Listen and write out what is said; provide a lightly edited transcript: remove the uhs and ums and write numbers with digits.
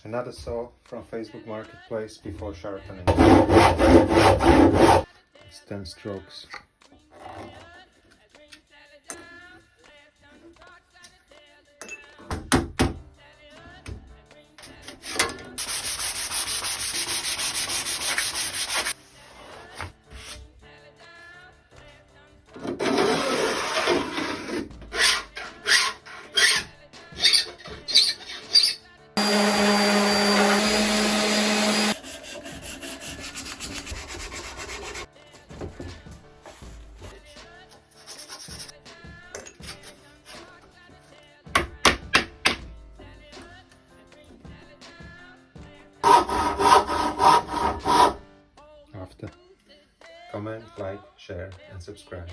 Another saw from Facebook Marketplace before sharpening. It's 10 strokes. After. Comment, like, share and subscribe.